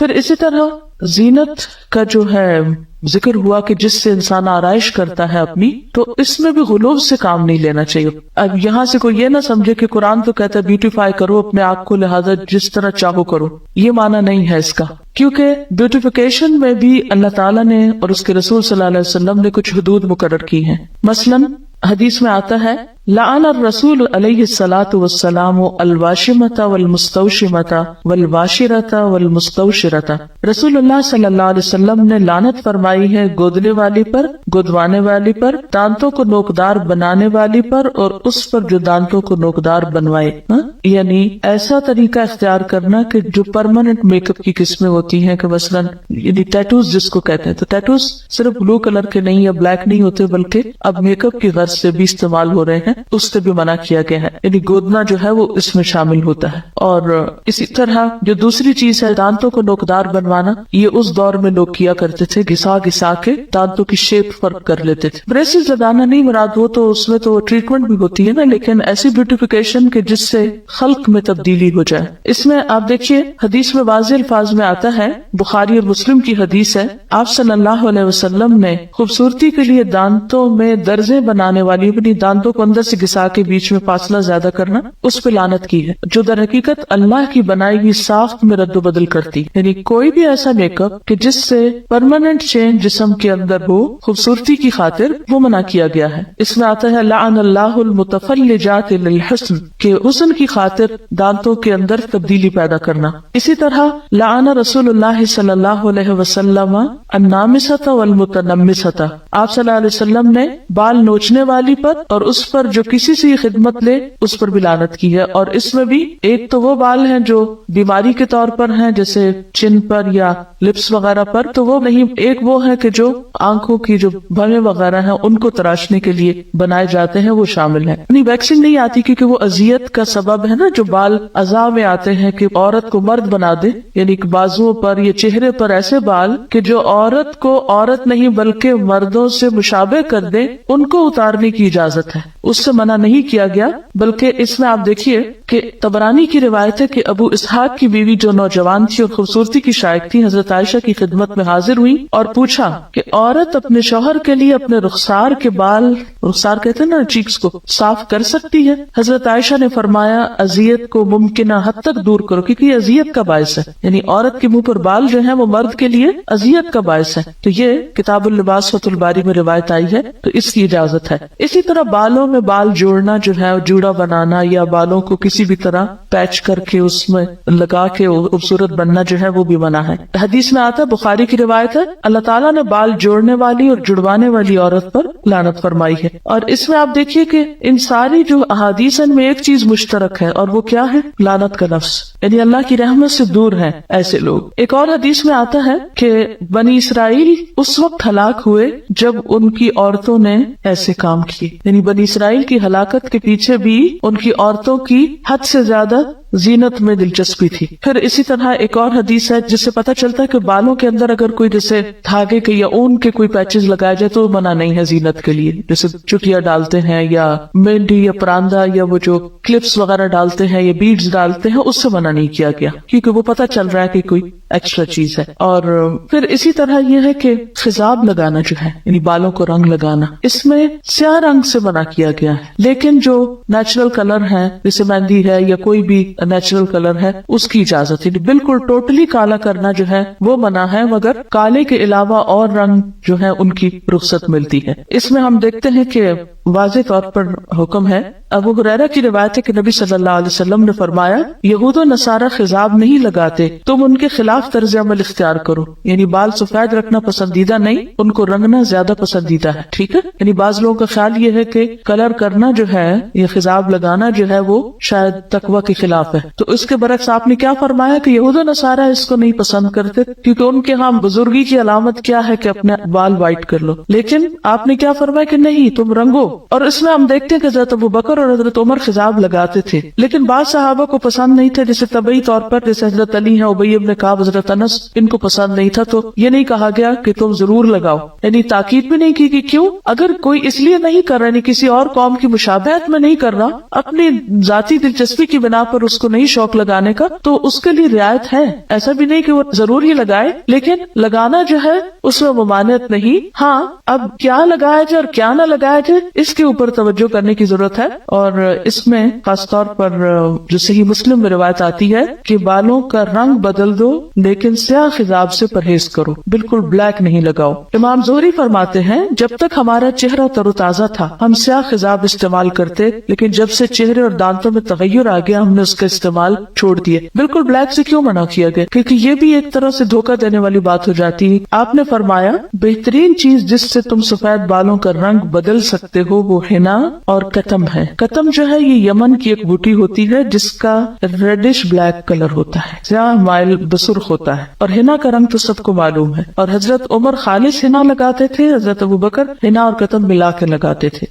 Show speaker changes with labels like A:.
A: پھر اسی طرح زینت کا جو ہے ذکر ہوا کہ جس سے انسان آرائش کرتا ہے اپنی، تو اس میں بھی غلو سے کام نہیں لینا چاہیے. اب یہاں سے کوئی یہ نہ سمجھے کہ قرآن تو کہتا ہے بیوٹیفائی کرو اپنے آپ کو، لہذا جس طرح چاہو کرو. یہ معنی نہیں ہے اس کا، کیونکہ بیوٹیفیکیشن میں بھی اللہ تعالیٰ نے اور اس کے رسول صلی اللہ علیہ وسلم نے کچھ حدود مقرر کی ہیں. مثلاً حدیث میں آتا ہے لعن الرسول علیہ الصلاۃ والسلام الواشمۃ والمستوشمۃ والواشرۃ والمستوشرۃ. رسول اللہ صلی اللہ علیہ وسلم نے لعنت فرمائی ہے گودنے والی پر، گودوانے والی پر، دانتوں کو نوکدار بنانے والی پر، اور اس پر جو دانتوں کو نوکدار بنوائے. یعنی ایسا طریقہ اختیار کرنا کہ جو پرماننٹ میک اپ کی قسمیں ہوتی ہیں، کہ مثلاً یعنی ٹیٹوز جس کو کہتے ہیں، تو ٹیٹوز صرف بلو کلر کے نہیں یا بلیک نہیں ہوتے، بلکہ اب میک اپ کی غرض سے بھی استعمال ہو رہے ہیں، اس سے بھی منع کیا گیا ہے. یعنی گودنا جو ہے وہ اس میں شامل ہوتا ہے. اور اسی طرح جو دوسری چیز ہے دانتوں کو نوکدار بنوانا، یہ اس دور میں لوگ کیا کرتے تھے، گھسا گھسا کے دانتوں کی شیپ فرق کر لیتے تھے. بریسز لگانا نہیں مراد، وہ تو اس میں تو ٹریٹمنٹ بھی ہوتی ہے نا، لیکن ایسی بیوٹیفیکیشن کے جس سے خلق میں تبدیلی ہو جائے. اس میں آپ دیکھیے حدیث میں واضح الفاظ میں آتا ہے، بخاری اور مسلم کی حدیث ہے، آپ صلی اللہ علیہ وسلم نے خوبصورتی کے لیے دانتوں میں درزیں بنانے والی، اپنی دانتوں کو اندر سے گھسا کے بیچ میں فاصلہ زیادہ کرنا، اس پہ لعنت کی ہے، جو در حقیقت اللہ کی بنائی ہوئی ساخت میں رد و بدل کرتی. یعنی کوئی بھی ایسا میک اپ کہ جس سے پرماننٹ چینج جسم کے اندر ہو خوبصورتی کی خاطر، وہ منع کیا گیا ہے. اس میں آتا ہے لعن اللہ المتفلجات للحسن، کہ حسن کی خاطر دانتوں کے اندر تبدیلی پیدا کرنا. اسی طرح لعن رسول اللہ صلی اللہ علیہ وسلم النامصۃ والمتنمصۃ، آپ صلی اللہ علیہ وسلم نے بال نوچنے والی پر اور اس پر جو کسی سے خدمت لے اس پر بھی لعنت کی ہے. اور اس میں بھی ایک تو وہ بال ہیں جو بیماری کے طور پر ہیں، جیسے چن پر یا لپس وغیرہ پر، تو وہ نہیں. ایک وہ ہے کہ جو آنکھوں کی جو بھویں وغیرہ ہیں ان کو تراشنے کے لیے بنائے جاتے ہیں، وہ شامل ہے. یعنی ویکسنگ نہیں آتی کیونکہ وہ اذیت کا سبب ہے نا، جو بال اعضاء میں آتے ہیں کہ عورت کو مرد بنا دے، یعنی کہ بازوؤں پر یا چہرے پر ایسے بال کہ جو عورت کو عورت نہیں بلکہ مردوں سے مشابہ کر دے، ان کو اتارنے کی اجازت ہے، اس سے منع نہیں کیا گیا. بلکہ اس میں آپ دیکھیے کہ طبرانی کی روایت ہے کہ ابو اسحاق کی بیوی جو نوجوان تھی اور خوبصورتی کی شائق تھی، حضرت عائشہ کی خدمت میں حاضر ہوئی اور پوچھا کہ عورت اپنے شوہر کے لیے اپنے رخسار کے بال، رخسار کہتے ہیں نا چیکس کو، صاف کر سکتی ہے؟ حضرت عائشہ نے فرمایا اذیت کو ممکنہ حد تک دور کرو، کیونکہ یہ اذیت کا باعث ہے. یعنی عورت کے منہ پر بال جو ہیں وہ مرد کے لیے اذیت کا باعث ہے. تو یہ کتاب اللباس فتح الباری میں روایت آئی ہے، تو اس کی اجازت ہے. اسی طرح بالوں میں بال جوڑنا جو ہے، جوڑا بنانا یا بالوں کو کسی بھی طرح پیچ کر کے اس میں لگا کے خوبصورت بننا جو ہے وہ بھی منع ہے. حدیث میں آتا ہے، بخاری کی روایت ہے، اللہ تعالیٰ نے بال جوڑنے والی اور جڑوانے والی عورت پر لعنت فرمائی ہے. اور اس میں آپ دیکھیے کہ ان ساری جو احادیث میں ایک چیز مشترک ہے، اور وہ کیا ہے؟ لعنت کا لفظ. یعنی اللہ کی رحمت سے دور ہیں ایسے لوگ. ایک اور حدیث میں آتا ہے کہ بنی اسرائیل اس وقت ہلاک ہوئے جب ان کی عورتوں نے ایسے کام کیے. یعنی بنی اسرائیل کی ہلاکت کے پیچھے بھی ان کی عورتوں کی حد سے زیادہ زینت میں دلچسپی تھی. پھر اسی طرح ایک اور حدیث ہے جس سے پتہ چلتا ہے کہ بالوں کے اندر اگر کوئی جیسے دھاگے کے یا اون کے کوئی پیچز لگائے جائے تو منع نہیں ہے زینت کے لیے، جیسے چٹیا ڈالتے ہیں یا مہندی یا پراندہ یا وہ جو کلپس وغیرہ ڈالتے ہیں یا بیڈز ڈالتے ہیں، اس سے منع نہیں کیا گیا کیونکہ وہ پتہ چل رہا ہے کہ کوئی ایکسٹرا چیز ہے. اور پھر اسی طرح یہ ہے کہ خضاب لگانا جو ہے، یعنی بالوں کو رنگ لگانا، اس میں سیاہ رنگ سے منع کیا گیا ہے. لیکن جو نیچرل کلر ہے جیسے مہندی ہے یا کوئی بھی نیچرل کلر ہے اس کی اجازت ہے. بالکل ٹوٹلی کالا کرنا جو ہے وہ منع ہے، مگر کالے کے علاوہ اور رنگ جو ہے ان کی رخصت ملتی ہے. اس میں ہم دیکھتے ہیں کہ واضح طور پر حکم ہے. ابو ہریرہ کی روایت ہے کہ نبی صلی اللہ علیہ وسلم نے فرمایا یہود و نصارہ خضاب نہیں لگاتے، تم ان کے خلاف طرز عمل اختیار کرو. یعنی بال سفید رکھنا پسندیدہ نہیں، ان کو رنگنا زیادہ پسندیدہ ہے. ٹھیک ہے، یعنی بعض لوگوں کا خیال یہ ہے کہ کلر کرنا جو ہے، یہ خضاب لگانا جو ہے وہ شاید تقوی کے خلاف ہے. تو اس کے برعکس آپ نے کیا فرمایا کہ یہود و نصارہ اس کو نہیں پسند کرتے، کیونکہ ان کے ہاں بزرگی کی علامت کیا ہے کہ اپنے بال وائٹ کر لو. لیکن آپ نے کیا فرمایا کہ نہیں، تم رنگو. اور اس میں ہم دیکھتے ہیں کہ حضرت ابو بکر اور حضرت عمر خضاب لگاتے تھے، لیکن بعض صحابہ کو پسند نہیں تھا، جیسے طبعی طور پر جیسے حضرت علی ہیں، ابی ابن کعب، حضرت انس، ان کو پسند نہیں تھا، تو یہ نہیں کہا گیا کہ تم ضرور لگاؤ، یعنی تاکید بھی نہیں کی کہ کیوں. اگر کوئی اس لیے نہیں کر رہا، یعنی کسی اور قوم کی مشابہت میں نہیں کر رہا، اپنی ذاتی دلچسپی کی بنا پر اس کو نہیں شوق لگانے کا، تو اس کے لیے رعایت ہے. ایسا بھی نہیں کہ وہ ضرور ہی لگائے، لیکن لگانا جو ہے اس میں ممانعت نہیں. ہاں اب کیا لگایا جائے اور کیا نہ لگایا جائے اس کے اوپر توجہ کرنے کی ضرورت ہے. اور اس میں خاص طور پر جو صحیح مسلم میں روایت آتی ہے کہ بالوں کا رنگ بدل دو لیکن سیاہ خضاب سے پرہیز کرو، بالکل بلیک نہیں لگاؤ. امام زہری فرماتے ہیں جب تک ہمارا چہرہ تر و تازہ تھا ہم سیاہ خضاب استعمال کرتے، لیکن جب سے چہرے اور دانتوں میں تغیر آ گیا ہم نے اس کا استعمال چھوڑ دیے. بالکل بلیک سے کیوں منع کیا گیا؟ کیونکہ یہ بھی ایک طرح سے دھوکہ دینے والی بات ہو جاتی ہے. آپ نے فرمایا بہترین چیز جس سے تم سفید بالوں کا رنگ بدل سکتے ہو وہ حنا اور کتم ہے. کتم جو ہے یہ یمن کی ایک بوٹی ہوتی ہے جس کا ریڈش بلیک کلر ہوتا ہے، سیاہ مائل بسرخ ہوتا ہے. اور حنا کا رنگ تو سب کو معلوم ہے. اور حضرت عمر خالص حنا لگاتے تھے، حضرت ابو بکر حنا اور کتم ملا کے لگاتے تھے.